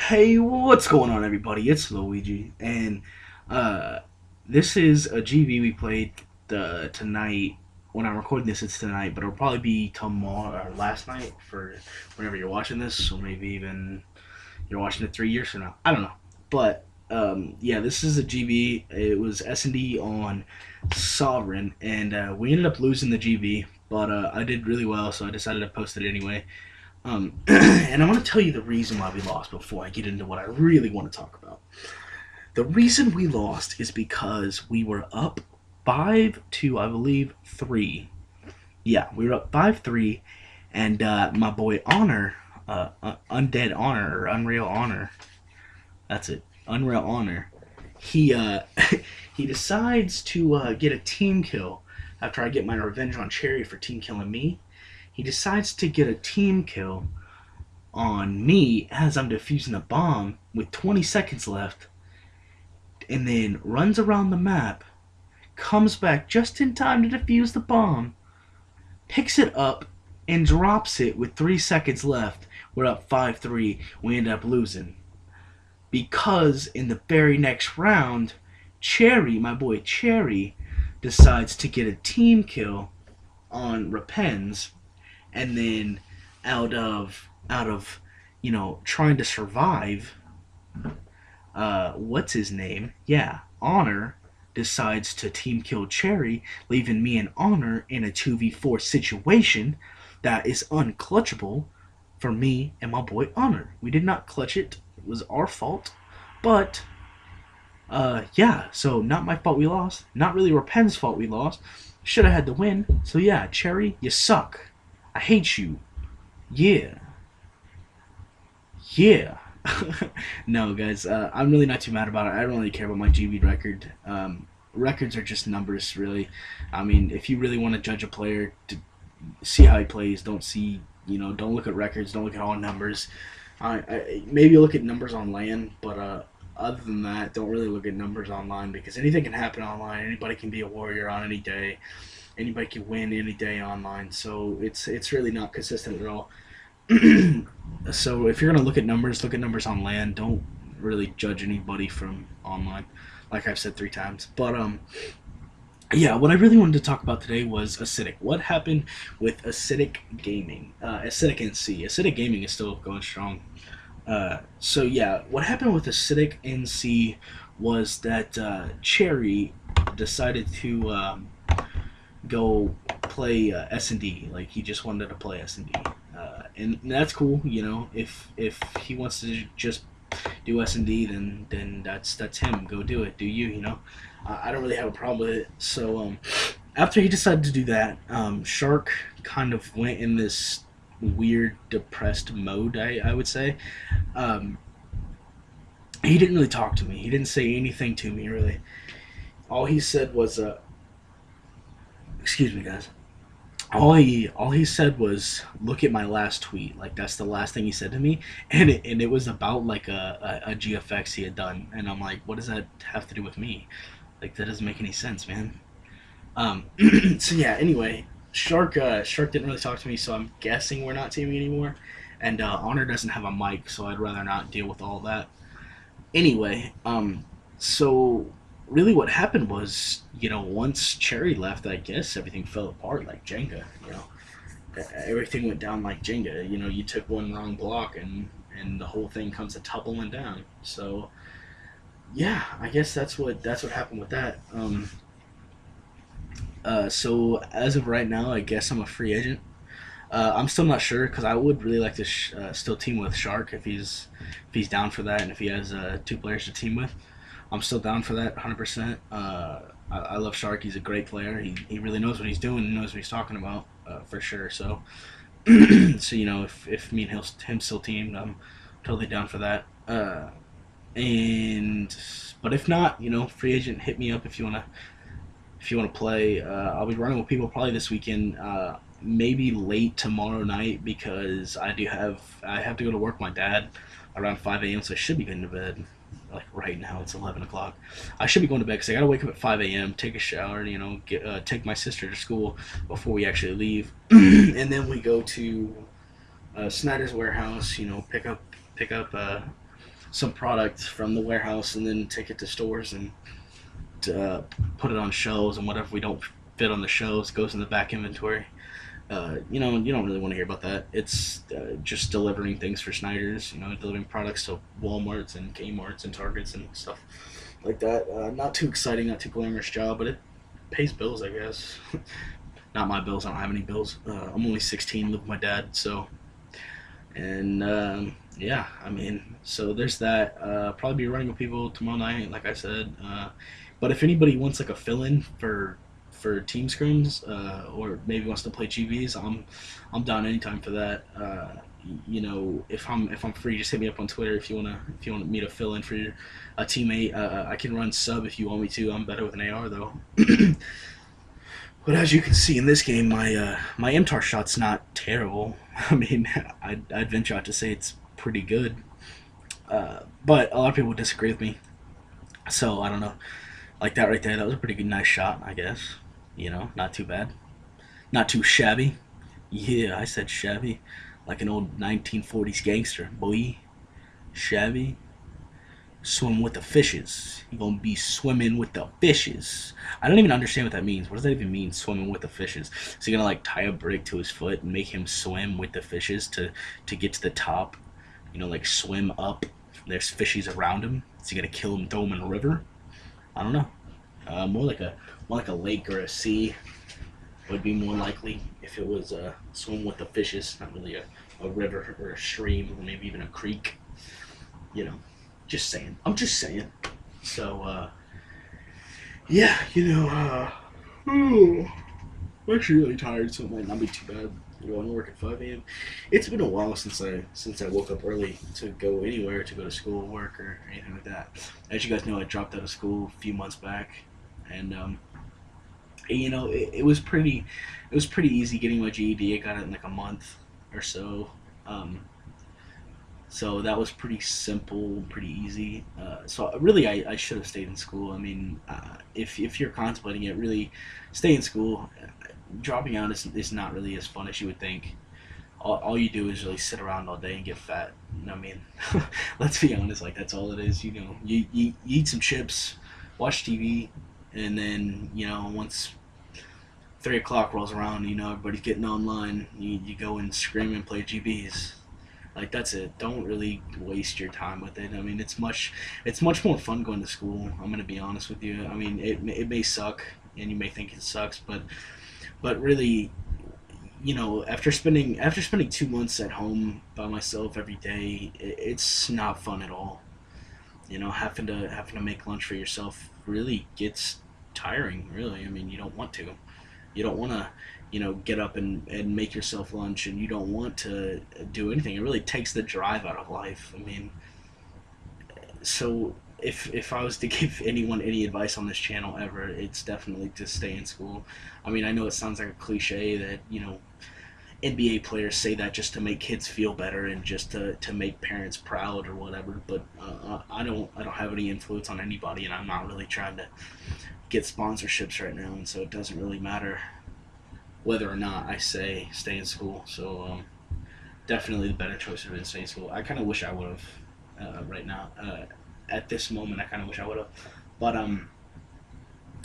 Hey, what's going on, everybody? It's Luigi, and uh, this is a GB we played tonight. When I'm recording this, it's tonight, but it'll probably be tomorrow or last night for whenever you're watching this, or maybe even you're watching it 3 years from now. I don't know, but yeah, this is a GB. It was SnD on Sovereign, and we ended up losing the GB, but I did really well, so I decided to post it anyway. And I want to tell you the reason why we lost before I get into what I really want to talk about. The reason we lost is because we were up 5-2, I believe, 3. Yeah, we were up 5-3, and my boy Honor, Undead Honor, or Unreal Honor, that's it, Unreal Honor, he, he decides to get a team kill after I get my revenge on Cherry for team killing me. He decides to get a team kill on me as I'm defusing a bomb with 20 seconds left, and then runs around the map, comes back just in time to defuse the bomb, picks it up, and drops it with 3 seconds left. We're up 5-3. We end up losing. Because in the very next round, Cherry, my boy Cherry, decides to get a team kill on Repens, and then out of trying to survive, what's his name? Yeah, Honor decides to team kill Cherry, leaving me and Honor in a 2v4 situation that is unclutchable for me and my boy Honor. We did not clutch it. It was our fault. But yeah, so not my fault we lost. Not really Rapen's fault we lost. Should have had the win. So yeah, Cherry, you suck. I hate you. Yeah. Yeah. No, guys, I'm really not too mad about it. I don't really care about my GB record. Records are just numbers, really. I mean, if you really want to judge a player to see how he plays, don't look at records, don't look at all numbers. Maybe look at numbers on LAN, but other than that, don't really look at numbers online because anything can happen online. Anybody can be a warrior on any day. Anybody can win any day online. So it's really not consistent at all. So if you're gonna look at numbers on LAN. Don't really judge anybody from online, like I've said 3 times. But yeah, what I really wanted to talk about today was Acidic. What happened with Acidic Gaming? Acidic NC. Acidic Gaming is still going strong. So yeah, what happened with Acidic NC was that Cherry decided to go play SnD. Like he just wanted to play SnD, and that's cool. If he wants to just do SnD, then that's him. Go do it. Do you? I don't really have a problem with it. So after he decided to do that, Shark kind of went in this weird depressed mode. I would say. Um, he didn't really talk to me. He didn't say anything to me really. All he said was, "Excuse me, guys." All he said was, "Look at my last tweet." Like that's the last thing he said to me, and it was about like a GFX he had done, and I'm like, what does that have to do with me? Like that doesn't make any sense, man. Um, so yeah. Anyway, Shark didn't really talk to me, so I'm guessing we're not teaming anymore. And Honor doesn't have a mic, so I'd rather not deal with all that. Anyway, so really what happened was, once Cherry left, I guess everything fell apart like Jenga. Everything went down like Jenga. You took one wrong block and the whole thing comes to tumbling down. So yeah, I guess that's what happened with that. So as of right now, I guess I'm a free agent. I'm still not sure because I would really like to still team with Shark if he's down for that and if he has 2 players to team with. I'm still down for that 100%. I love Shark. He's a great player. He really knows what he's doing and knows what he's talking about for sure. So so if me and him still teamed, I'm totally down for that. And but if not, free agent, hit me up if you want to play. I'll be running with people probably this weekend. Maybe late tomorrow night because I have to go to work with my dad around 5 a.m. So I should be getting to bed. Like right now, it's 11 o'clock. I should be going to bed because I gotta wake up at 5 a.m., take a shower, take my sister to school before we actually leave, and then we go to Snyder's warehouse. Pick up some product from the warehouse and then take it to stores and uh, put it on shelves, and whatever we don't fit on the shelves goes in the back inventory. You don't really want to hear about that. It's just delivering things for Snyder's, delivering products to Walmarts and Kmart's and Targets and stuff like that. Not too exciting, not too glamorous job, but it pays bills, I guess. Not my bills. I don't have any bills. I'm only 16, live with my dad, so. And yeah, I mean, so there's that. Probably be running with people tomorrow night, like I said. But if anybody wants like a fill-in for team scrims, or maybe wants to play GBs, I'm down anytime for that. If I'm free, just hit me up on Twitter if you want me to fill in for a teammate. I can run sub if you want me to. I'm better with an AR though. But as you can see in this game, my MTAR shot's not terrible. I mean, I'd venture out to say it's pretty good. But a lot of people disagree with me. So I don't know. Like that right there, that was a pretty good, nice shot, I guess. Not too bad, not too shabby. Yeah, I said shabby, like an old 1940s gangster, boy. Shabby. Swim with the fishes. You're gonna be swimming with the fishes. I don't even understand what that means. What does that even mean, swimming with the fishes? So you're gonna like tie a brick to his foot and make him swim with the fishes to get to the top. Like swim up. There's fishies around him. So you're gonna kill him, throw him in a river. I don't know. More like a lake or a sea would be more likely if it was swim with the fishes, not really a river or a stream or maybe even a creek. You know, just saying. I'm just saying. So, yeah, I'm actually really tired, so it might not be too bad going to work at 5 a.m. It's been a while since I woke up early to go anywhere, to go to school, work, or anything like that. As you guys know, I dropped out of school a few months back, and it was pretty easy getting my GED. I got it in like a month or so. Um, so that was pretty simple, pretty easy. So really, I should have stayed in school. I mean, if you're contemplating it, really stay in school. Dropping out is not really as fun as you would think. All you do is really sit around all day and get fat. I mean, let's be honest, like that's all it is. You eat some chips, watch TV, and then once 3 o'clock rolls around, everybody's getting online. You go and scream and play GBs. Like that's it. Don't really waste your time with it. I mean, it's much more fun going to school. I'm gonna be honest with you. I mean, it may suck, and you may think it sucks, but really, after spending 2 months at home by myself every day, it's not fun at all. Having to make lunch for yourself really gets tiring. Really, I mean, you don't want to. You don't want to, get up and make yourself lunch, and you don't want to do anything. It really takes the drive out of life. I mean, so if I was to give anyone any advice on this channel ever, it's definitely to stay in school. I mean, I know it sounds like a cliche that NBA players say that just to make kids feel better and just to make parents proud or whatever. But I don't have any influence on anybody, and I'm not really trying to get sponsorships right now, and so it doesn't really matter whether or not I say stay in school. So definitely the better choice would have been stay in school. I kind of wish I would have right now. At this moment, I kind of wish I would have. But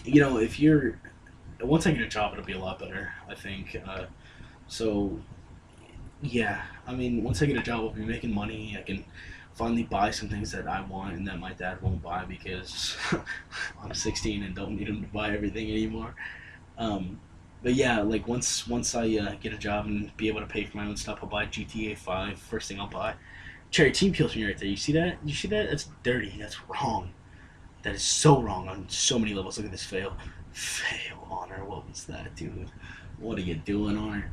if you're once I get a job, it'll be a lot better. I think. So yeah, I mean, once I get a job, I'll be making money. I can finally buy some things that I want and that my dad won't buy because I'm 16 and don't need him to buy everything anymore. But yeah, like once I get a job and be able to pay for my own stuff, I'll buy GTA 5. First thing I'll buy. Cherry Team kills me right there. You see that? You see that? That's dirty. That's wrong. That is so wrong on so many levels. Look at this fail. Fail, Honor. What was that, dude? What are you doing, Honor?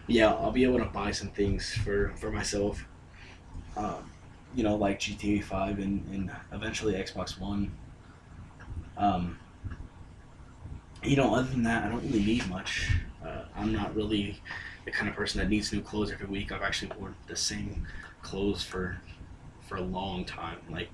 Yeah, I'll be able to buy some things for myself. Like GTA 5 and eventually Xbox One. Um, Other than that, I don't really need much. I'm not really the kind of person that needs new clothes every week. I've actually worn the same clothes for a long time. Like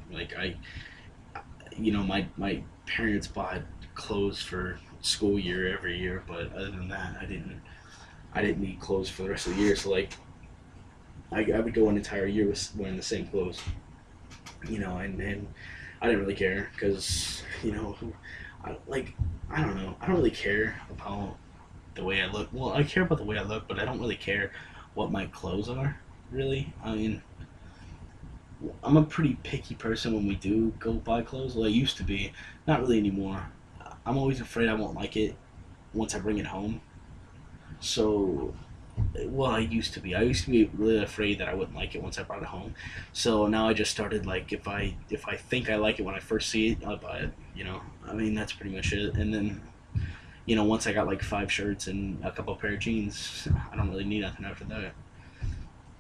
my parents bought clothes for school year every year, but other than that, I didn't need clothes for the rest of the year. So like I would go an entire year with wearing the same clothes. and I didn't really care because like I don't know, I don't really care about the way I look. Well, I care about the way I look, but I don't really care what my clothes are. Really, I mean, I'm a pretty picky person when we do go buy clothes. Well, I used to be, not really anymore. I'm always afraid I won't like it once I bring it home. So, well, I used to be. I used to be really afraid that I wouldn't like it once I brought it home. So now I just started like if I think I like it when I first see it, I'll buy it. I mean that's pretty much it. And then once I got like 5 shirts and a couple pair of jeans, I don't really need nothing after that.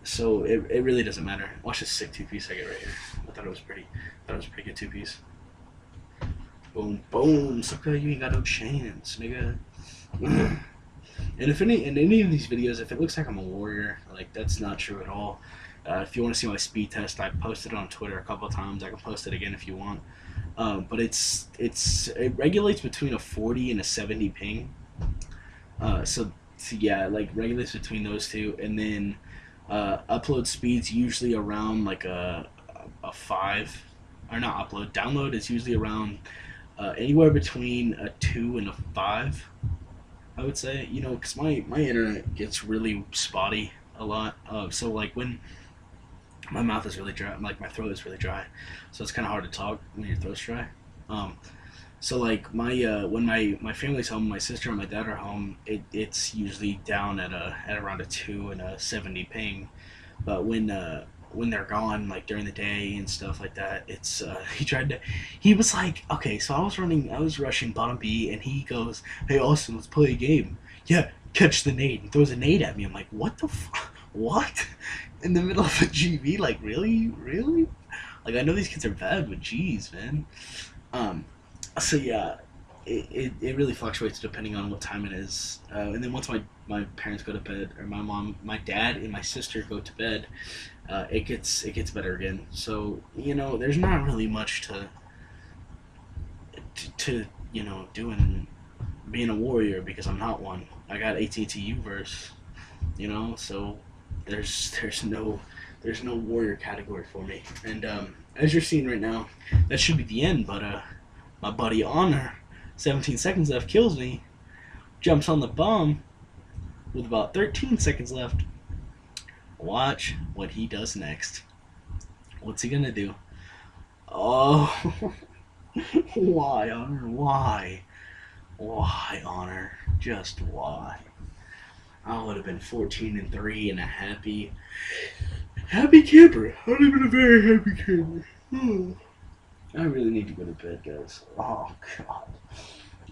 So it really doesn't matter. Watch this sick 2 piece I get right here. I thought it was pretty. I thought it was a pretty good 2 piece. Boom, boom, sucker! You ain't got no chance, nigga. And if in any of these videos, if it looks like I'm a warrior, like that's not true at all. If you want to see my speed test, I posted it on Twitter a couple of times. I can post it again if you want. But it regulates between a 40 and a 70 ping. So yeah, like regulates between those two, and then upload speeds usually around like a 5, or not upload. Download is usually around anywhere between a 2 and a 5. I would say, because my internet gets really spotty a lot. So like when my mouth is really dry, like my throat is really dry, so it's kind of hard to talk when your throat's dry. Um, so like my when my family's home, my sister and my dad are home, it's usually down at around a 2 and a 70 ping. But when they're gone, like during the day and stuff like that, it's he was like, okay, so I was rushing bottom B, and he goes, hey Austin, let's play a game. Yeah, catch the nade, and throws a nade at me. I'm like, what the what? In the middle of a GB, like really? Like I know these kids are bad, but geez, man. Um, so yeah, it really fluctuates depending on what time it is. And then once my parents go to bed, or my dad and my sister go to bed, it gets better again. So there's not really much to doing being a warrior, because I'm not one. I got AT&T Uverse, so there's no warrior category for me. And as you're seeing right now, that should be the end. But my buddy Honor, 17 seconds left, kills me, jumps on the bomb with about 13 seconds left. Watch what he does next. What's he gonna do? Oh, why, Honor? Why? Why, Honor? Just why? I would have been 14-3 and a happy camper. I would have been a very happy camper. I really need to go to bed, guys. Oh God,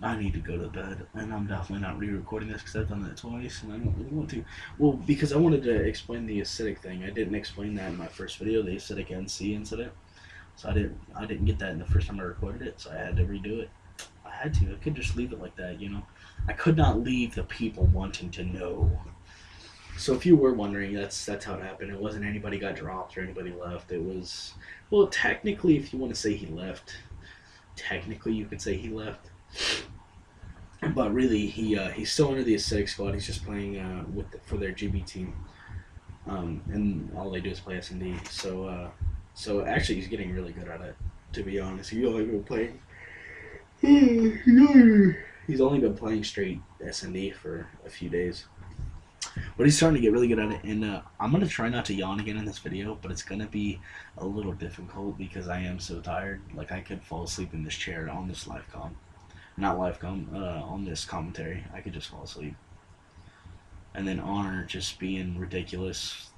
I need to go to bed, and I'm definitely not re-recording this because I've done that twice, and I don't really want to. Well, because I wanted to explain the acidic thing. I didn't explain that in my first video, the acidic NC incident. So I didn't get that in the first time I recorded it, so I had to redo it. I had to. I could just leave it like that. I could not leave the people wanting to know. So if you were wondering, that's how it happened. It wasn't anybody got dropped or anybody left. It was, well, technically, if you want to say he left, technically you could say he left. But really, he's still under the aesthetic squad. He's just playing for their GB team, and all they do is play SnD. So actually, he's getting really good at it. To be honest, he's only been playing. He's only been playing straight SnD for a few days. But he's starting to get really good at it, and I'm going to try not to yawn again in this video, but it's going to be a little difficult because I am so tired. Like, I could fall asleep in this chair on this live com. Not live com, on this commentary. I could just fall asleep. And then Honor just being ridiculous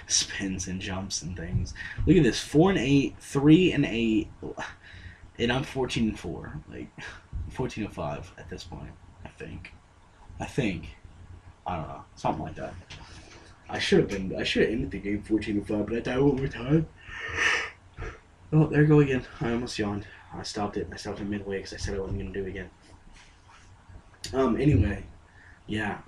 spins and jumps and things. Look at this, 4-8, 3-8, and I'm 14-4. Like, 14-5 at this point, I think. I don't know, something like that. I should have ended the game 14-5, but I died one more time. Oh, there I go again. I almost yawned. I stopped it midway because I said I wasn't gonna do it again. Anyway, yeah,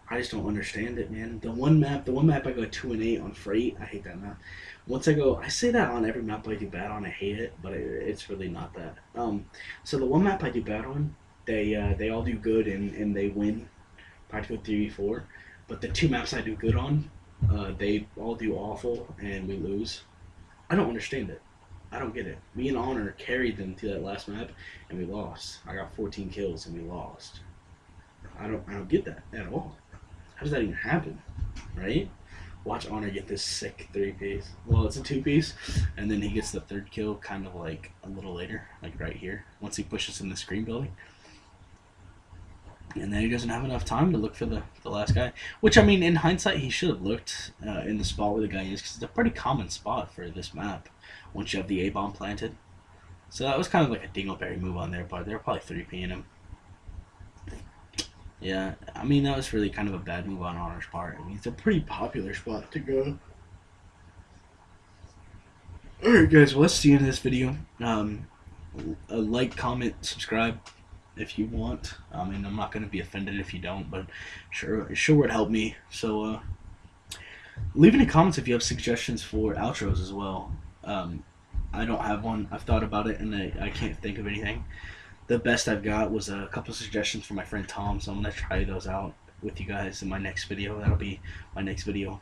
I just don't understand it, man. The one map I go 2-8 on Freight. I hate that map. I say that on every map I do bad on. I hate it, but it's really not that. So the one map I do bad on, they all do good and they win. Practical 3v4, but the 2 maps I do good on, they all do awful and we lose. I don't understand it. I don't get it. Me and Honor carried them to that last map, and we lost. I got 14 kills, and we lost. I don't get that at all. How does that even happen, right? Watch Honor get this sick 3-piece. Well, it's a 2-piece, and then he gets the third kill kind of like a little later, like right here, once he pushes in the screen building. And then he doesn't have enough time to look for the last guy. Which, I mean, in hindsight, he should have looked in the spot where the guy is, because it's a pretty common spot for this map once you have the A-bomb planted. So that was kind of like a dingleberry move on their part. They were probably 3P'ing him. Yeah, I mean, that was really kind of a bad move on Honor's part. I mean, it's a pretty popular spot to go. Alright, guys, well, that's the end of this video. A like, comment, subscribe if you want. I mean, I'm not going to be offended if you don't, but sure would help me. So, leave any comments if you have suggestions for outros as well. I don't have one. I've thought about it, and I can't think of anything. The best I've got was a couple suggestions from my friend Tom, so I'm going to try those out with you guys in my next video. That'll be my next video.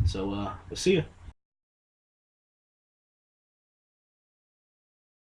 So, we'll see you.